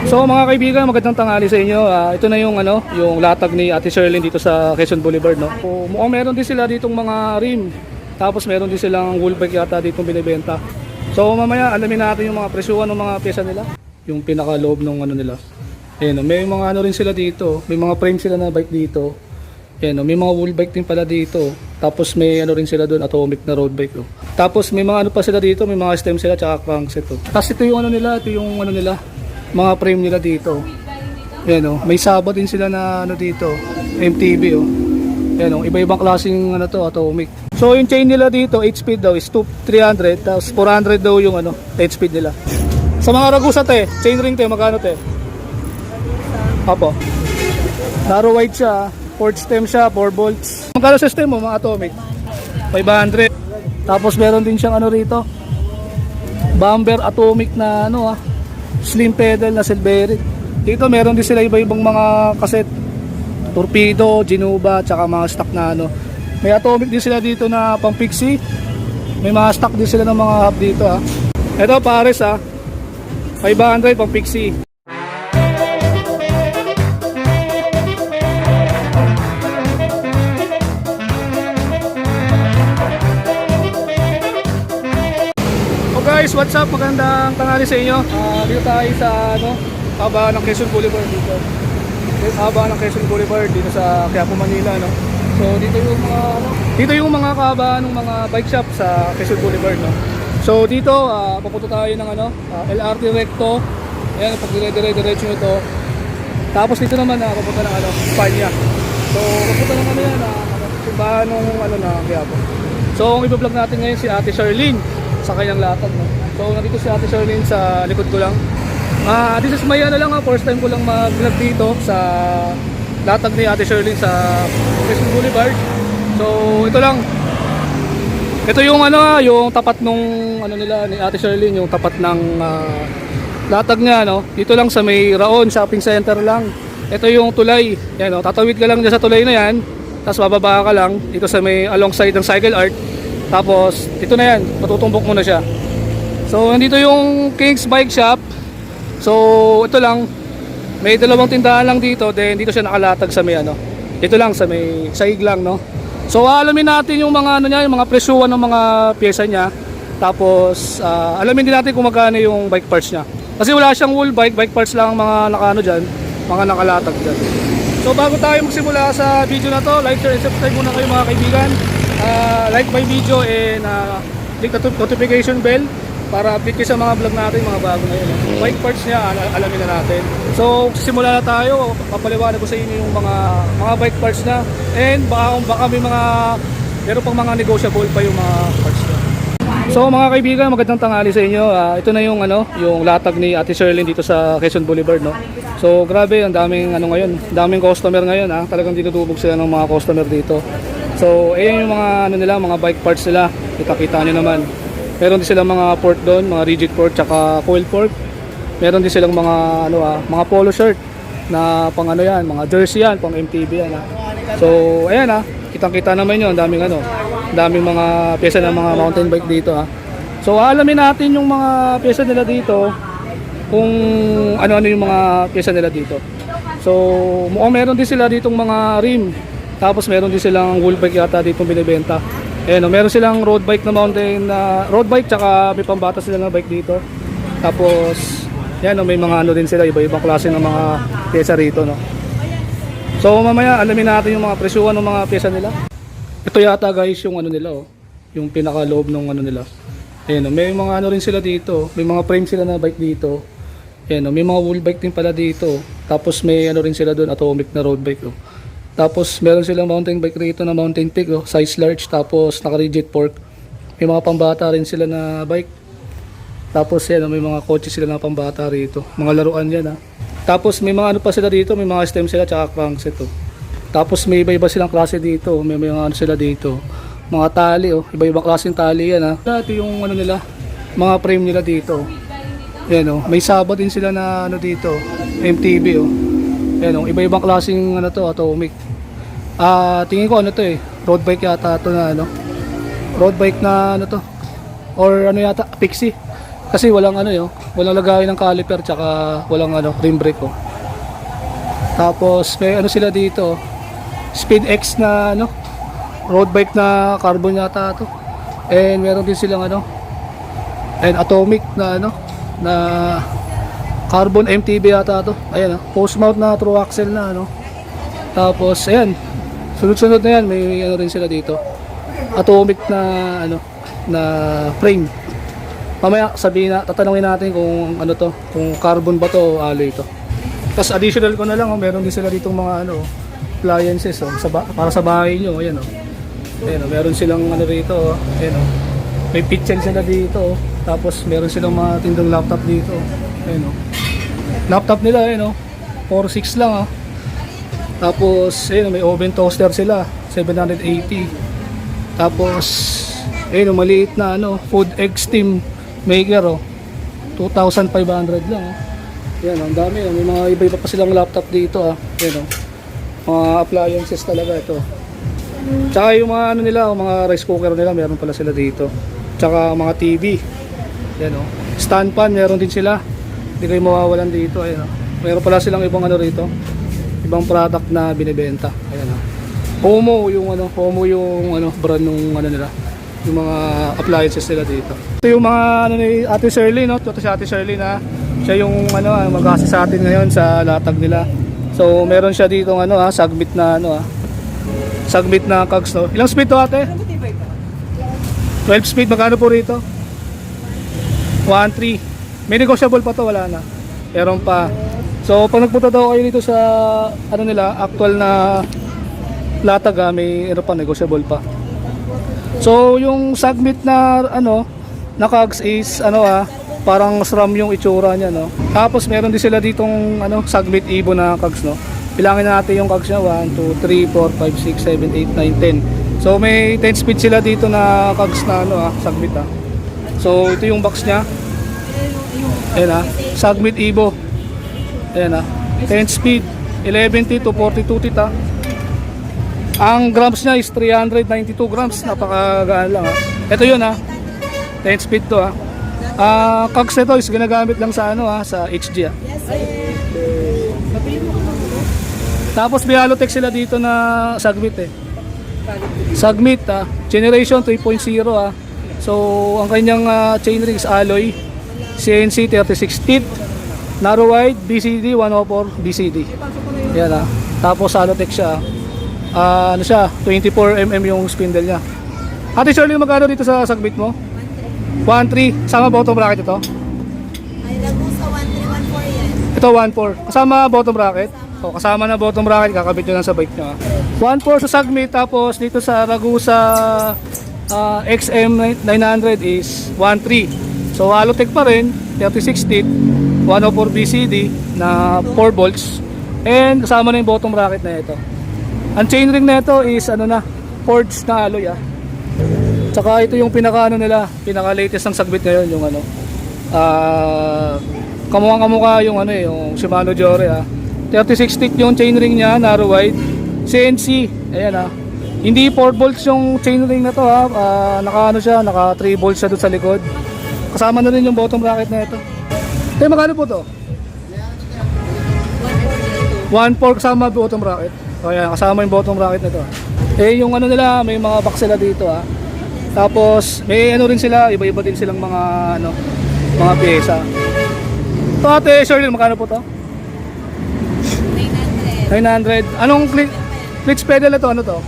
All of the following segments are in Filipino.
So mga kaibigan, magandang tanghali sa inyo. Ito na yung yung latag ni Ate Sherlyn dito sa Quezon Boulevard, no. So, mukhang meron din sila ditong mga rim. Tapos meron din silang wheel bike yata ditong binebenta. So mamaya alamin natin yung mga presyuhan ng mga pyesa nila. Yung pinaka-loob ng nila. Ayun, may mga rin sila dito. May mga frame sila na bike dito. Ayun, may mga wheel bike din pala dito. Tapos may rin sila doon, atomic na road bike. Tapos may mga pa sila dito, may mga stem sila tsaka crankset. Tapos ito yung nila, ito yung nila. Mga frame nila dito. Ayan, may sabot din sila na dito, MTB. Ayan, iba-ibang klaseng atomic. So yung chain nila dito, 8 speed daw is 300, tapos 400 daw yung 8 speed nila. Sa mga ragusa chain ring magkano Apo. Narrow wide siya, 4 stem siya, 4 volts. Magkano sa stem mo mga atomic? 500. Tapos meron din siyang rito. Bumper atomic na slim pedal na Silverit. Dito meron din sila iba-ibang mga cassette, torpedo, Genuba, tsaka mga stock na May atomic din sila dito na pang Pixie. May mga stock din sila ng mga hub dito Ito pares 500 pang Pixie. Guys, what's up? Magandang tanghali sa inyo. Dito tayo sa haba ng Quezon Boulevard dito. Haba ng Quezon Boulevard dito sa Quiapo, Manila, So dito yung mga kahabaan ng mga bike shop sa Quezon Boulevard, So dito papunta tayo ng LRT Recto. Ayan, pag dire-diretso nito. Tapos dito naman papunta ng Espanya. So papunta naman yan simbahan ng na Quiapo. So ang i-vlog natin ngayon si Ate Sherlyn sa kanyang latag, So nandito si Ate Sherlyn sa likod ko lang. This is my first time ko lang mag-vlog dito sa latag ni Ate Sherlyn sa Quezon Boulevard. So ito lang. Ito yung yung tapat nung nila ni Ate Sherlyn, yung tapat ng latag niya, Dito lang sa may Raon Shopping Center lang. Ito yung tulay. Yan, tatawid ka lang diyan sa tulay na yan. Tapos bababa ka lang dito sa may alongside ng Cycle Art. Tapos ito na yan, matutumbok mo na siya. So nandito yung King's Bike Shop. So ito lang, may dalawang tindahan lang dito. Then dito siya nakalatag sa may dito lang sa may sahig lang, So alamin natin yung mga niya, yung mga presyuhan ng mga pyesa niya. Tapos alamin din natin kung magkano yung bike parts niya. Kasi wala siyang whole bike parts lang ang mga diyan, mga nakalatag diyan. So bago tayo magsimula sa video na to, like, share, and subscribe muna kayo mga kaibigan. Like my video and click the notification bell para update kayo sa mga vlog natin, mga bago ngayon. Bike parts niya, alamin na natin. So simula na tayo, papaliwanag ko sa inyo yung mga bike parts na. And baka may meron pang mga negotiable pa yung mga parts niya. So mga kaibigan, magandang tanghali sa inyo. Ito na yung yung latag ni Ate Sherlyn dito sa Quezon Boulevard, So grabe, ang daming ngayon, daming customer ngayon, Talagang dinudubog sila ng mga customer dito. So ayan yung mga nila, mga bike parts nila. Kita-kita nyo naman. Meron din silang mga port doon, mga rigid port tsaka coil port. Meron din silang mga mga polo shirt na pang yan, mga jersey yan, pang MTB yan. So ayan kitang-kita naman yun, daming daming mga pyesa ng mga mountain bike dito So alamin natin yung mga pyesa nila dito, kung ano yung mga pyesa nila dito. So mukhang meron din sila ditong mga rim. Tapos meron din silang wheel bike yata dito binebenta. Ayan, meron silang road bike na mountain road bike tsaka may pambata sila na bike dito. Tapos yan, may mga din sila, iba-ibang klase ng mga pyesa rito, So mamaya alamin natin yung mga presyuhan ng mga pyesa nila. Ito yata guys yung nila, yung pinaka-loob ng nila. Ayan, may mga rin sila dito, may mga frame sila na bike dito. Ayan, may mga wheel bike din pala dito. Tapos may rin sila doon, atomic na road bike. Tapos meron silang mountain bike rito na Mountain Peak, size large, tapos naka-rigid fork. May mga pambata rin sila na bike. Tapos yan, may mga kotse sila na pambata rito. Mga laruan yan Tapos may mga pa sila dito, may mga stem sila tsaka crankset. Tapos may iba-iba silang klase dito, may mga sila dito. Mga tali, iba-ibang klaseng tali yan Dati yung nila, mga frame nila dito. Yan may sabot din sila na dito, MTB Yan iba-ibang klaseng atomic. Tingin ko road bike yata ito na road bike na to or yata Pixie. Kasi walang ano yun, walang lagayan ng caliper tsaka walang ano, rim brake oh. Tapos may ano sila dito, Speed X na ano, road bike na carbon yata to. And meron din silang ano, and atomic na ano, na carbon MTB yata to. Ayan oh, post mount na through axle na ano. Tapos ayan, sunod-sunod na yan, may ano rin sila dito. Atomic na ano, na frame. Mamaya sabihin na, tatanungin natin kung ano to, kung carbon ba to o alloy to. Tapos additional ko na lang, oh, meron din sila ditong mga ano, appliances oh, para sa bahay nyo. Ayan oh. Ayan oh, meron silang ano rito oh. Ayan oh. May kitchen sila dito oh. Tapos meron silang mga tindong laptop dito. Ayan oh. Laptop nila ayan oh. 4.6 lang oh. Tapos ayan oh, may oven toaster sila, 780. Tapos ayun oh, maliit na ano, food egg steam maker oh. 2,500 lang oh. Yan, ang dami oh. May mga iba-iba pa silang laptop dito ah. Yan oh. Mga appliances talaga ito. Tsaka yung mga ano nila, mga rice cooker nila, meron pala sila dito. Tsaka mga TV. Yan oh. Stand pan, meron din sila. Hindi kayo mawawalan dito. Ayan oh. Meron pala silang ibang ano rito. Ibang product na binibenta. Ayan oh. Homo yung ano, Homo yung ano brand nung ano nila. Yung mga appliances nila dito. Ito yung mga ano ni Ate Shirley no. Ito si Ate Shirley na siya yung ano mag-assist sa atin ngayon sa latag nila. So meron siya dito ano sagbit na ano sagbit na cogs no. Ilang speed to ate? 12 speed, magkano po rito? 1.3. May negotiable pa to, wala na. Meron pa. So pag nagpunta daw kayo dito sa ano nila, actual na latag may ano pa, negotiable pa. So yung sagbit na ano na cogs is ano parang SRAM yung itsura niya no. Tapos meron din sila ditong ano sagbit Evo na cogs no. Bilangin natin yung cogs niya 1 2 3 4 5 6 7 8 9 10. So may 10 speed sila dito na cogs na ano sagbit So ito yung box niya. Ayan sagbit Evo. Ayan 10 speed, 11T to 42 T Ang grams niya is 392 grams, napakagaan lang Ito yun 10 speed to cogs nito is ginagamit lang sa ano sa HG Tapos may Halotech sila dito na sagbit Sagbit generation 3.0 So ang kanyang chainring is alloy CNC 36 teeth narrow wide BCD 104 BCD. Yan Tapos Halotech siya. Ano siya 24mm yung spindle niya. Ate Shirley, magkano dito sa sagbit mo? 1.3, sama bottom bracket ito? Ay, Ragusa 1.3, 1.4 yan. Ito 1.4, kasama bottom bracket? O, kasama na bottom bracket, kakabit nyo lang sa bike nyo 1.4 sa sagbit, tapos dito sa Ragusa XM900 is 1.3. So Halotech pa rin, 36 teeth, 104 BCD na 4 volts. And kasama na yung bottom bracket na ito. Ang chainring na ito is ano na, forged na alloy Tsaka ito yung pinaka ano nila, pinaka latest ng sagbit ngayon yung ano. Kamukha yung ano yung Shimano Jore 36 teeth yung chainring niya, narrow wide. CNC, ayan Hindi 4 volts yung chainring na to naka ano siya, naka 3 volts siya doon sa likod. Kasama na rin yung bottom bracket na ito. Kaya magkano po to? 1.4 kasama bottom bracket. O yan, kasama yung bottom bracket na ito yung ano nila, may mga box sila dito Tapos may ano rin sila, iba-iba din silang mga ano, mga pyesa. Ito ate Shirley, magkano po to? 900. Anong clutch pedal na to? Ano to?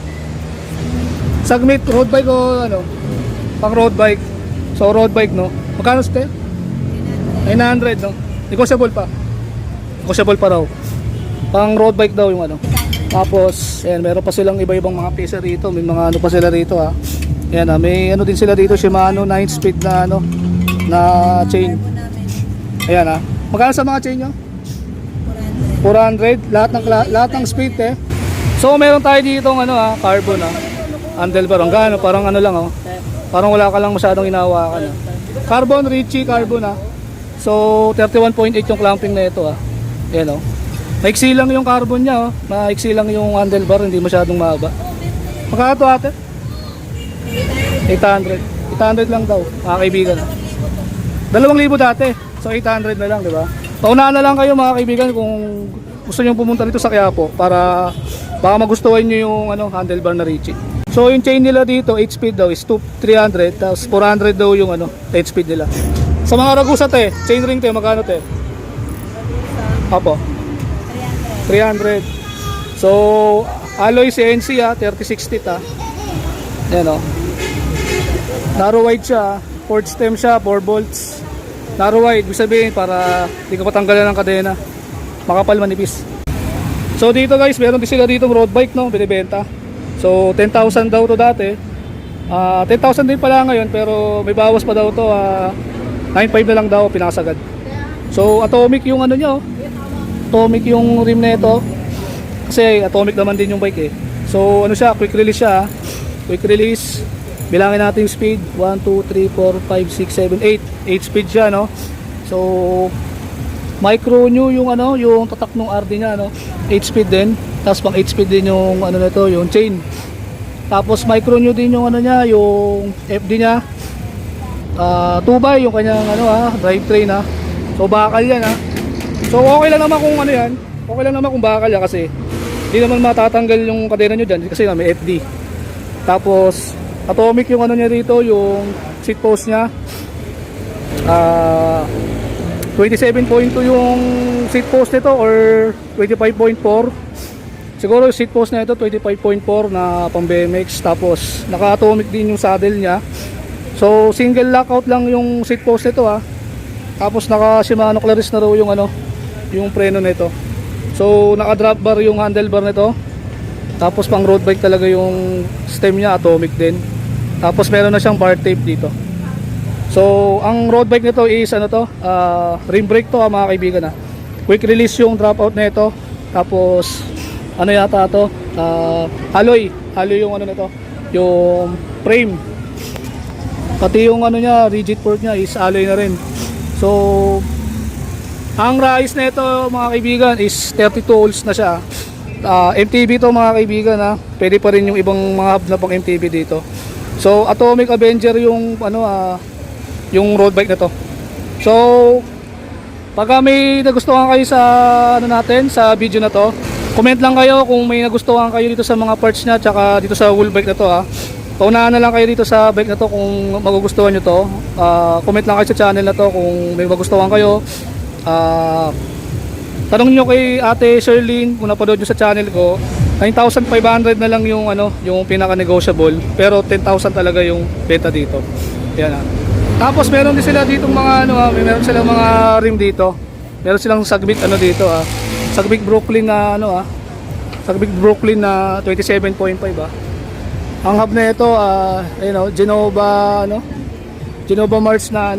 Sagbit road bike o ano? Pang road bike. So road bike no? Magkano ste? 900 no? Negotiable pa. Negotiable pa raw. Pang road bike daw yung ano. Tapos, ayan, meron pa silang iba-ibang mga pyesa rito. May mga ano pa sila rito Ayan may ano din sila dito, Shimano 9 speed na ano, na chain. Ayan Magkano sa mga chain nyo? 400. Lahat ng speed So, meron tayo dito ano carbon handlebar. Ang gano, parang ano lang Parang wala ka lang masyadong hinahawakan Carbon, Ritchie carbon So, 31.8 yung clamping na ito Ayan maiksi lang yung carbon niya maiksi lang yung handlebar, hindi masyadong mahaba. Magkano to ate? 800 lang daw mga kaibigan 2,000 dati. So 800 na lang, di ba? Paunahan na lang kayo mga kaibigan kung gusto niyo pumunta dito sa Quiapo para baka magustuhan niyo yung handlebar na Richie. So yung chain nila dito 8 speed daw is 300 tapos 400 daw yung 10 speed nila. Sa mga Ragusa te, chain ring te magkano te? Apo. 300. So alloy CNC 3060 ta. Yan narrow wide siya, port stem siya, 4 volts. Narrow wide, ibig sabihin para di ka patanggalan ng kadena. Makapal manipis. So dito guys, meron din sila dito road bike binibenta. So 10,000 daw to dati. 10,000 din pala ngayon pero may bawas pa daw to. 9,500 na lang daw pinakasagad. So atomic yung niya Atomic yung rim nito. Kasi atomic naman din yung bike eh. So siya, quick release siya. Quick release. Bilangin natin yung speed. 1, 2, 3, 4, 5, 6, 7, 8. 8 speed siya So micro new yung yung tatak ng RD niya 8 speed din. Tapos pang 8 speed din yung nito, yung chain. Tapos micro new din yung niya, yung FD niya. 2x yung kanyang drivetrain So bakal yan So okay lang naman kung yan. Okay lang naman kung bakal yan kasi hindi naman matatanggal yung kadena nyo dyan kasi may FD. Tapos atomic yung niya dito, yung seat post niya. 27.2 yung seat post nito or 25.4. Siguro yung seat post na ito 25.4 na pang BMX. Tapos naka-atomic din yung saddle niya. So single lockout lang yung seat post nito Tapos naka Shimano Claris na raw yung yung preno nito. So naka drop bar yung handlebar nito. Tapos pang road bike talaga yung stem niya, atomic din. Tapos meron na siyang bar tape dito. So ang road bike nito is rim brake to mga kaibigan Quick release yung dropout nito. Tapos yata to? Alloy yung nito, yung frame. Pati yung niya, rigid fork niya is alloy na rin. So ang rise na ito mga kaibigan is 32 volts na siya. MTB to mga kaibigan Pwede pa rin yung ibang mga hub na pang MTB dito. So Atomic Avenger yung yung road bike na to. So pag may nagustuhan kayo sa natin sa video na to, comment lang kayo kung may nagustuhan kayo dito sa mga parts niya tsaka dito sa wheel bike na to Paunahan na lang kayo dito sa bike na to kung magugustuhan nyo to. Comment lang kayo sa channel na to kung may magustuhan kayo. Tanong nyo kay Ate Sherlyn kung napanood nyo sa channel ko. 9,500 na lang yung yung pinaka-negotiable, pero 10,000 talaga yung benta dito. Yan Tapos meron din sila ditong mga meron silang mga rim dito. Meron silang Sagbit dito Sagbit Brooklyn na Sagbit Brooklyn na 27.5 Ang hub na ito Genova Genova March na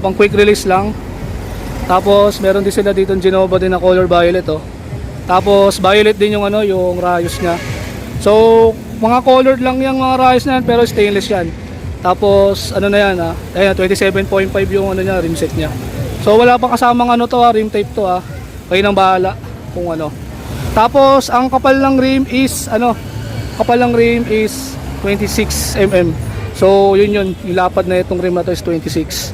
pang quick release lang. Tapos meron din sila dito Genova din na color violet Tapos violet din yung yung rayos niya. So mga colored lang yung mga rayos na yan pero stainless yan. Tapos na yan ayan 27.5 yung niya, rim set niya. So wala pang kasamang rim tape to Kayo nang bahala kung Tapos ang kapal ng rim is kapal ng rim is 26 mm. So yun yung lapad na itong rim na to is 26.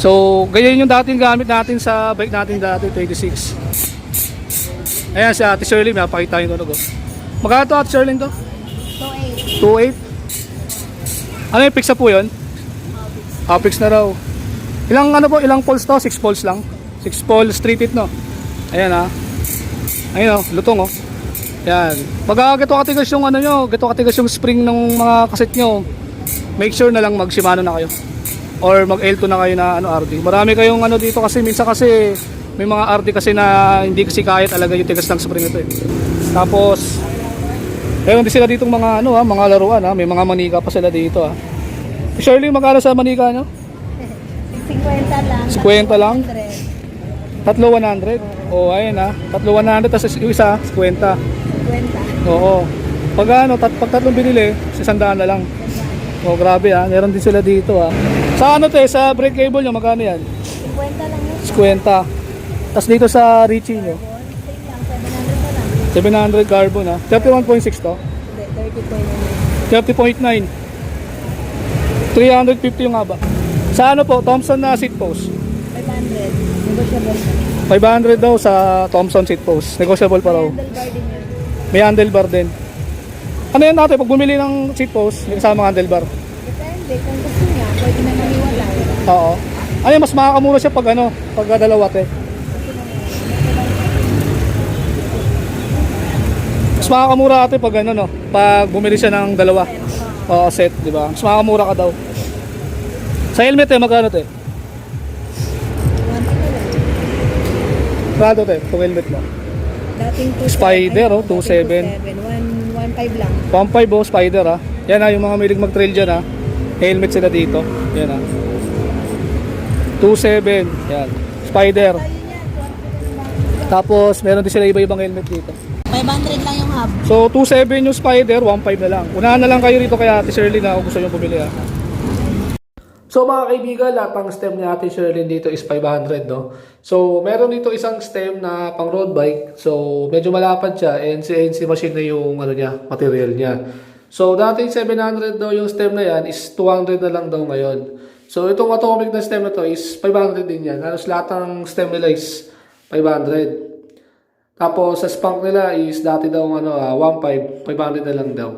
So ganyan yung dating gamit natin sa bike natin dati 26. Ayan si Ate Sherlyn, napakita yung Magkano to Ate Sherlyn to? 2.8. 2.8? Ano yung fix na po yun? Fix na raw. Ilang ilang poles to? 6 poles lang. 6 poles, 3 feet Ayan Ayun lutong Ayan. Pag gato katigas yung gato katigas yung spring ng mga kaset nyo, make sure na lang mag Shimano na kayo. Or mag L2 na kayo na RD. Marami kayong dito kasi minsan kasi may mga RD kasi na hindi kasi kaya talaga yung tigas ng spring nito Tapos meron din sila ditong mga mga laruan may mga manika pa sila dito Shirley, magkano sa manika nyo? 50 lang. 50 lang? 3,100? Oo, ayun 3,100 tapos yung isa 50. 50. Oo. Pag pag tatlong binili, 600 na lang. Oh, grabe meron din sila dito Sa sa brake cable nyo, magkano yan? 50 lang yun. 50. Tapos dito sa Richie nyo, 700 na lang. 700 carbon 31.6 to? 30.9. 350 yung haba. Sa ano po, Thompson na seat post? 500. Negotiable siya. 500 daw sa Thompson seat post. Negotiable pa raw. Handlebar din yun. May handlebar din. Ano yan natin? Pag bumili ng seat post, may kasama handlebar. Depende. Kung gusto niya, pwede na maniwalay. Oo. Ano mas makakamura siya pag ano, pag dalawa te. Mas makakamura ate pag ano no, pag bumili siya ng dalawa. Oo, set, di ba? Mas makakamura ka daw. Sa helmet eh, magkano te? 1 na lang. Prado te, itong helmet mo. Dating 2.7. Spider, oh, 2.7. 1.5 lang. 1.5 oh, Spider ah. Yan ah, yung mga mahilig mag-trail dyan ah. Helmet sila dito. Yan ah. 2.7. Yan. Spider. Tapos, meron din sila iba-ibang helmet dito. 500 lang yung hub. So, 2.7 yung Spider, 1.5 na lang. Unahan na lang kayo rito kay Ate Shirley na kung gusto nyo bumili ah. So mga kaibigan, lahat ng stem ni Ate Shirley dito is 500, no? So, meron dito isang stem na pang road bike. So, medyo malapad siya and CNC machine na yung ano niya, material niya. So, dating 700 daw yung stem na yan is 200 na lang daw ngayon. So, itong atomic na stem na to is 500 din yan. Halos lahat ng stem nila is 500. Tapos, sa spunk nila is dati daw 1.5, 500 na lang daw.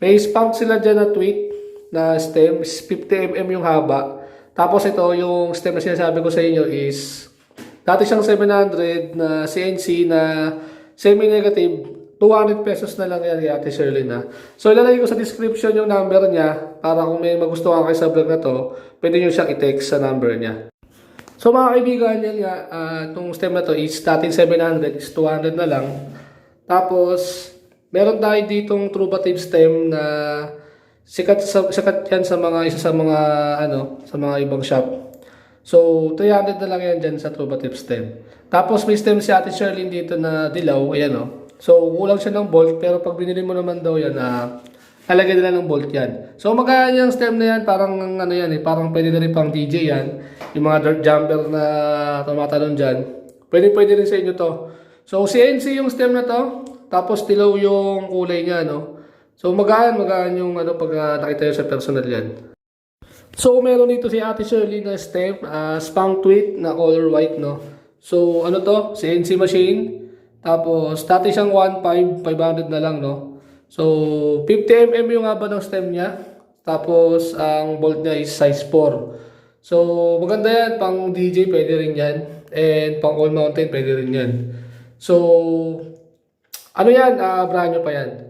May spunk sila dyan na tweet na stem is 50 mm yung haba. Tapos ito yung stem na sinasabi ko sa inyo is dati siyang 700 na CNC na semi-negative, 200 pesos na lang yan kay Ate Shirley na. So ilalagay ko sa description yung number niya para kung may magustuhan kayo sa vlog na to, pwede nyo siyang i-text sa number niya. So mga kaibigan, yan nga, itong stem na to is dating 700 is 200 na lang. Tapos meron tayo ditong Trubative stem na sikat yan sa mga isa sa mga sa mga ibang shop. So 300 na lang yan diyan sa Trubative stem. Tapos may stem si Ate Shirley dito na dilaw, ayan oh. So kulang siya ng bolt pero pag binili mo naman daw yan alagay nila ng bolt yan. So magkano yung stem na yan, parang ano yan parang pwede na rin pang DJ yan. Yung mga dirt jumper na tumatalon diyan. Pwede rin sa inyo to. So CNC yung stem na to, tapos dilaw yung kulay niya no. So magaan yung pag nakita nyo sa personal yan. So meron dito si Ate Shirley na stem, spunk tweet na color white no. So ano to? CNC machine. Tapos dati siyang 1.5, 500 na lang no. So 50 mm yung haba ng stem niya. Tapos ang bolt niya is size 4. So maganda yan, pang DJ pwede rin yan. And pang all mountain pwede rin yan. So ano yan? Brand new pa yan.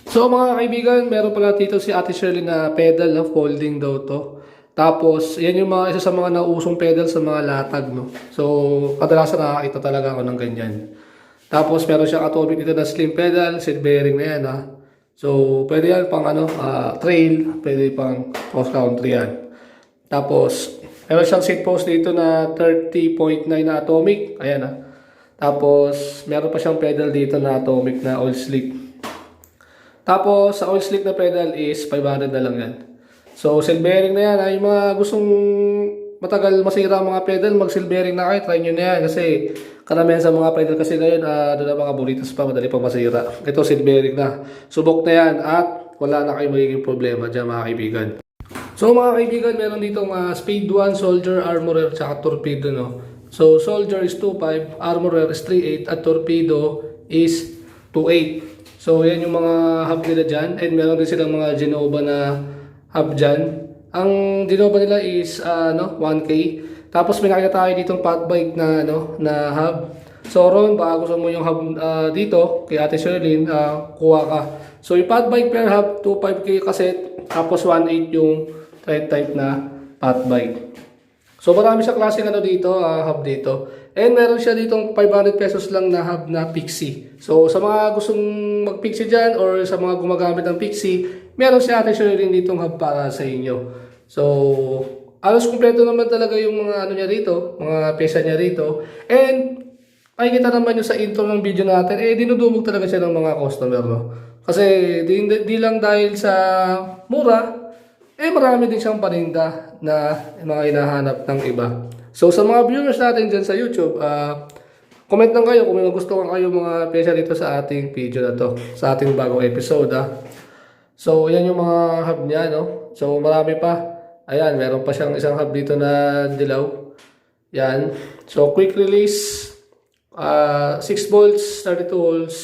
So mga kaibigan, meron pala dito si Ate Shirley na pedal, no? Folding daw to. Tapos, yan yung mga isa sa mga nausong pedal sa mga latag, no? So, kadalasan nakakita talaga ako ng ganyan. Tapos, meron siyang atomic dito na slim pedal, seat bearing na yan, ha? So, pwede yan pang trail, pwede pang cross country yan. Tapos, meron siyang seat post dito na 30.9 na atomic, ayan, ha? Tapos, meron pa siyang pedal dito na atomic na oil slick. Tapos, sa oil slick na pedal is 500 na lang yan. So, seal bearing na yan. Yung mga gustong matagal masira ang mga pedal, mag-seal bearing na kayo. Try nyo na yan. Kasi, karamihan sa mga pedal kasi ngayon, doon ang mga bolitas pa, madali pang masira. Ito, seal bearing na. Subok na yan at wala na kayong magiging problema dyan mga kaibigan. So, mga kaibigan, meron ditong Speed 1, Soldier, Armorer, tsaka Torpedo, no? So, Soldier is 2.5, Armorer is 3.8, at Torpedo is 2.8. So, yan yung mga hub nila dyan. And meron din silang mga Genova na hub dyan. Ang Genova nila is 1K. Tapos may nakita tayo ditong fat bike na, na hub. So, Ron, baka gusto mo yung hub dito, kay Ate Shirley, kuha ka. So, yung fat bike per hub, 2.5K cassette. Tapos 1.8 yung thread type na fat bike. So, marami siya klaseng dito, hub dito. And meron siya ditong 500 pesos lang na hub na Pixie. So, sa mga gustong mag-Pixie dyan or sa mga gumagamit ng Pixie, meron siya Ate Shirley ditong hub para sa inyo. So, alos kumpleto naman talaga yung mga niya rito, mga pyesa niya rito. And, makikita naman nyo sa intro ng video natin, dinudumog talaga siya ng mga customer, no? Kasi, di lang dahil sa mura, marami din siyang paninda na mga hinahanap ng iba. So, sa mga viewers natin dyan sa YouTube, comment lang kayo kung may gusto kayo mga pyesa dito sa ating video na to, sa ating bagong episode, So, yan yung mga hub niya, no? So, marami pa. Ayan, meron pa siyang isang hub dito na dilaw. Yan. So, quick release. 6 volts, 32 volts.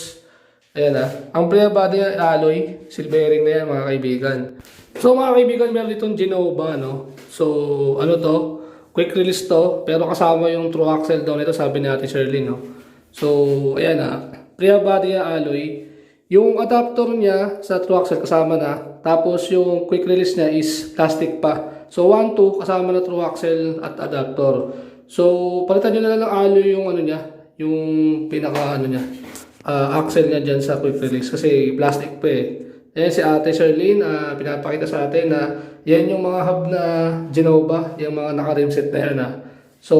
Ayan Ang Prea body alloy, silvering na yan mga kaibigan. So mga kaibigan, meron ditong Genova, no? So, ano to? Quick release to, pero kasama yung true axle daw nito, sabi ni Ate Sherlyn, no? So, ayan Prea body alloy. Yung adapter niya sa true axle kasama na, tapos yung quick release niya is plastic pa. So, 1, 2, kasama na true axle at adapter. So, palitan nyo na lang alloy yung ano niya, yung pinaka ano niya, axle niya dyan sa quick release kasi plastic pa eh. Ayan si Ate Sherlyn, pinapakita sa atin na yan yung mga hub na Genova, yung mga naka-rim set na yan So,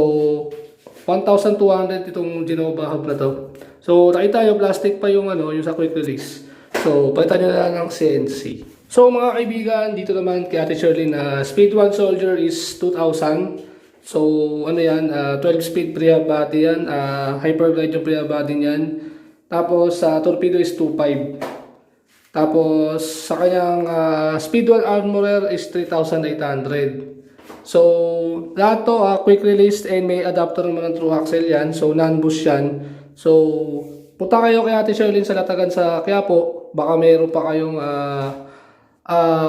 1,200 itong Genova hub na to. So, nakita nyo plastic pa yung ano, yung sa quick release. So, palitan nyo na lang ng CNC. So, mga kaibigan, dito naman kay Ate Sherlyn na Speed 1 Soldier is 2,000. So, ano yan, 12 speed Prea body yan, hyperglide yung Prea body niyan. Tapos, sa torpedo is 2.5. Tapos, sa kanyang Speed 1 Armorer is 3,800. So, lahat to, quick release and may adapter naman ng true axle yan. So, non-boost yan. So, punta kayo kay Ate Sherlyn sa Latagan sa Quiapo. Baka mayroon pa kayong,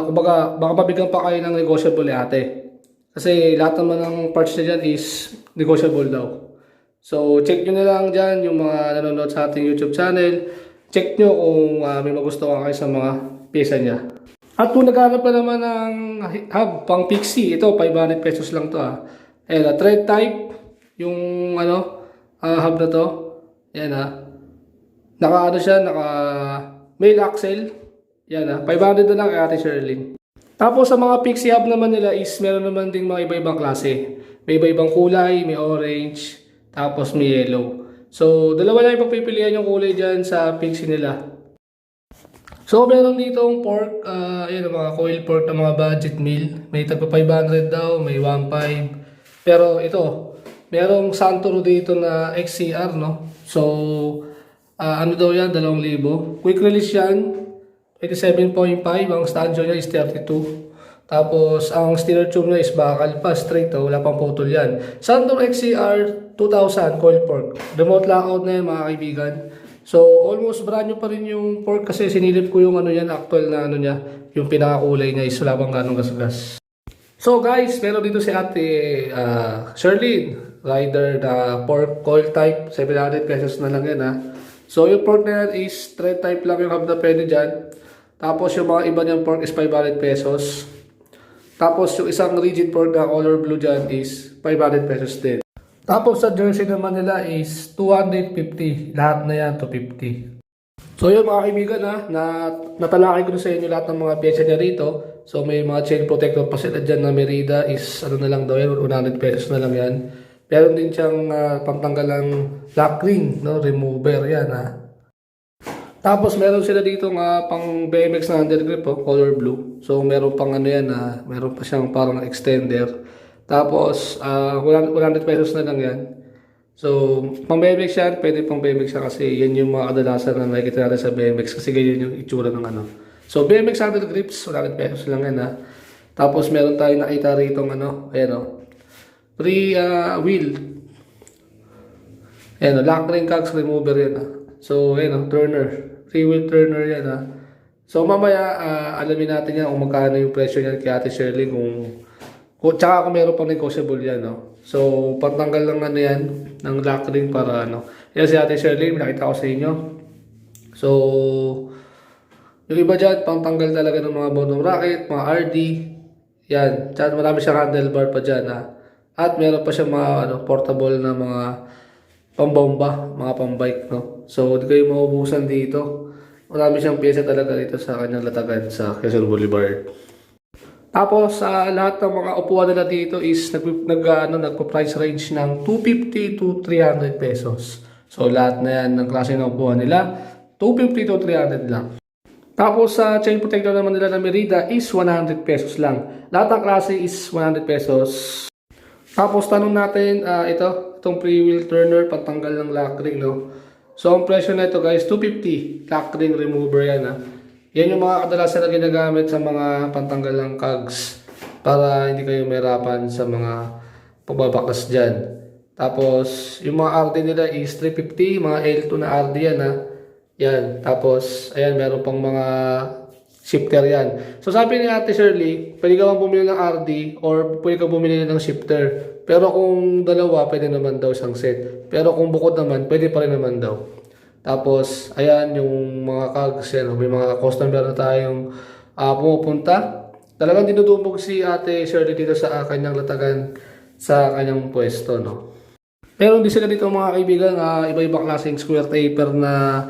kumbaga, baka mabigyan pa kayo ng negotiable ate. Kasi lahat naman ng parts niya dyan is negotiable daw. So, check nyo na lang dyan yung mga nanonood sa ating YouTube channel. Check nyo kung may magustuhan kayo sa mga pyesa niya. At kung naghanap ka naman ng hub pang Pixie, ito 500 pesos lang to Ayan, thread type, yung hub na to. Ayan naka siya, naka male axle. Yan 500 na lang kay Ate Sherlyn. Tapos sa mga Pixie hub naman nila is meron naman ding mga iba-ibang klase. May iba-ibang kulay, may orange, tapos may yellow. So, dalawa lang yung pagpipilian yung kulay dyan sa Pixie nila. So, meron ditong pork, ayan mga coil pork na mga budget meal. May tagpa 500 daw, may 1.5. Pero ito, merong Santoro dito na XCR, no? So, ano daw yan, 2,000. Quick release yan, 87.5. Ang stancho niya is 32. Tapos, ang steerer tube niya is bakal pa, straight wala pang putol yan. Santoro XCR 2000 coil pork. Remote lockout na yan mga kaibigan. So, almost brand new pa rin yung pork kasi sinilip ko yung ano yan, actual na ano niya, yung pinakakulay niya is wala pang ganong gasgas. So guys, meron dito si Ate Sherlyn, rider na pork coil type, 700 pesos na lang yan So, yung pork na yan is thread type lang yung hub na pwede dyan. Tapos, yung mga iba niyang pork is 500 pesos. Tapos yung isang rigid pork na color blue dyan is 500 pesos din. Tapos sa jersey naman nila is 250. Lahat na yan, 250. So yun mga kaibigan natalakay ko na sa inyo lahat ng mga pyesa niya rito. So may mga chain protector pa sila dyan na Merida is ano na lang daw yan, 100 pesos na lang yan. Meron din siyang pantanggal ng lock ring, no? Remover yan Tapos meron sila dito pang BMX na undergrip color blue. So meron pang ano yan meron pa siyang parang extender. Tapos 100 pesos na lang yan. So pang BMX yan, pwede pang BMX yan kasi yan yung mga kadalasan na nakikita natin sa BMX kasi ganyan yung itsura ng So BMX undergrips, 100 pesos lang yan Tapos meron tayong nakita rito ayan free wheel. Ayan lock ring cogs remover yan So ayan turner. Free wheel turner yan So mamaya alamin natin yan kung magkano yung presyo niyan kay Ate Sherlyn tsaka kung meron pang negotiable yan So patanggal lang yan ng lock ring para Yan si Ate Sherlyn, nakita ko sa inyo. So yung iba dyan, pangtanggal talaga ng mga bottom racket, mga RD. Yan, tsaka marami siyang handlebar pa dyan At meron pa siyang mga portable na mga pambomba, mga pambike So hindi kayo maubusan dito. Marami siyang pyesa talaga dito sa kanyang Latagan sa Quezon Boulevard. Tapos lahat ng mga upuan nila dito is nagpo-price range ng 250 to 300 pesos. So lahat na yan ng klase ng upuan nila, 250 to 300 lang. Tapos sa chain protector naman nila na Merida is 100 pesos lang. Lahat ng klase is 100 pesos. Tapos tanong natin itong free wheel turner patanggal ng lock ring So ang presyo na ito guys 250 lock ring remover yan Yan yung mga kadalasan na ginagamit sa mga pantanggal ng cogs. para hindi kayo mahirapan sa mga pagbabakas dyan. Tapos, yung mga RD nila is 350, mga L2 na RD yan ha. Yan. Tapos, ayan, meron pang mga shifter yan. So, sabi ni Ate Shirley, pwede ka bang bumili ng RD or pwede ka bumili ng shifter. Pero kung dalawa, pwede naman daw isang set. Pero kung bukod naman, pwede pa rin naman daw. Tapos, ayan, yung mga cogs yan. May mga customer na tayong pumupunta. Talagang dinudumog si Ate Shirley dito sa kanyang latagan sa kanyang pwesto, no? Meron din sila dito mga kaibigan, iba-iba klaseng square taper na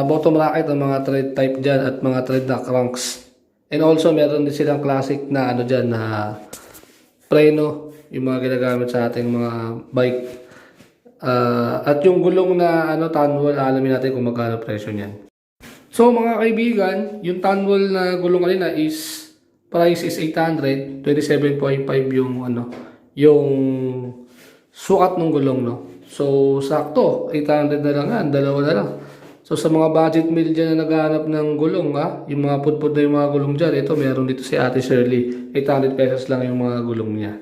bottom racket ng mga thread type dyan at mga thread na cranks. And also meron din silang classic na ano dyan na preno, yung mga ginagamit sa ating mga bike. At yung gulong na tanwal, alamin natin kung magkano presyo niyan. So mga kaibigan, yung tanwal na gulong kanina is price is 800, 27.5 yung sukat ng gulong, no? So, sakto. 800 na lang yan. Dalawa na lang. So, sa mga budget meal dyan na naghahanap ng gulong, yung mga pudpud na yung mga gulong dyan, ito, meron dito si Ate Shirley. 800 pesos lang yung mga gulong niya.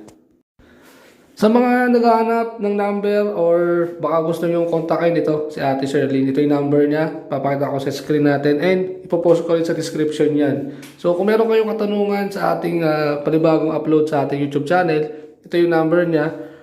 Sa mga naghahanap ng number or baka gusto nyo kontakin ito, si Ate Shirley, ito yung number niya. Papakita ko sa screen natin and ipopost ko rin sa description yan. So, kung meron kayong katanungan sa ating panibagong upload sa ating YouTube channel, ito yung number niya.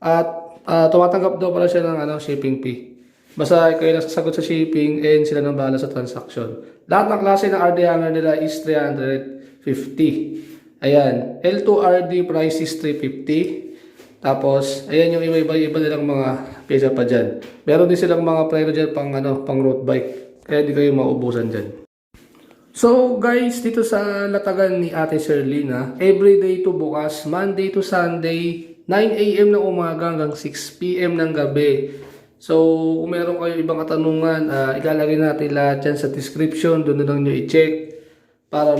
At tumatanggap daw pala siya ng shipping fee. Basta kayo lang sasagot sa shipping and sila nang bahala sa transaction. Lahat ng klase ng RD hanger nila is 350. Ayan. L2 RD price is 350. Tapos, ayan yung iba-iba nilang mga pyesa pa dyan. Meron din silang mga preno dyan pang road bike. Kaya di kayo maubusan dyan. So guys, dito sa latagan ni Ate Shirley na everyday to bukas, Monday to Sunday, 9 AM ng umaga hanggang 6 PM ng gabi. So, kung meron kayo ibang katanungan, ilalagay natin lahat dyan sa description. Doon na lang nyo i-check para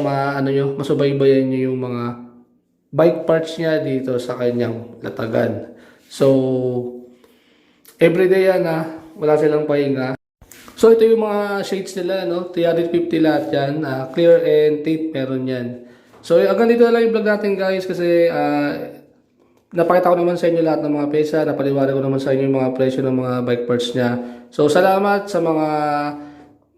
masubaybayan nyo yung mga bike parts niya dito sa kanyang latagan. So, everyday yan wala silang pahinga. So, ito yung mga shades nila, 350 lahat yan. Clear and tape, meron yan. So, hanggang dito na lang yung vlog natin guys kasi napakita ko naman sa inyo lahat ng mga pesa, napaliwanag ko naman sa inyo yung mga presyo ng mga bike parts niya. So, salamat sa mga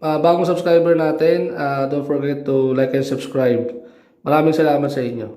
bagong subscriber natin. Don't forget to like and subscribe. Maraming salamat sa inyo.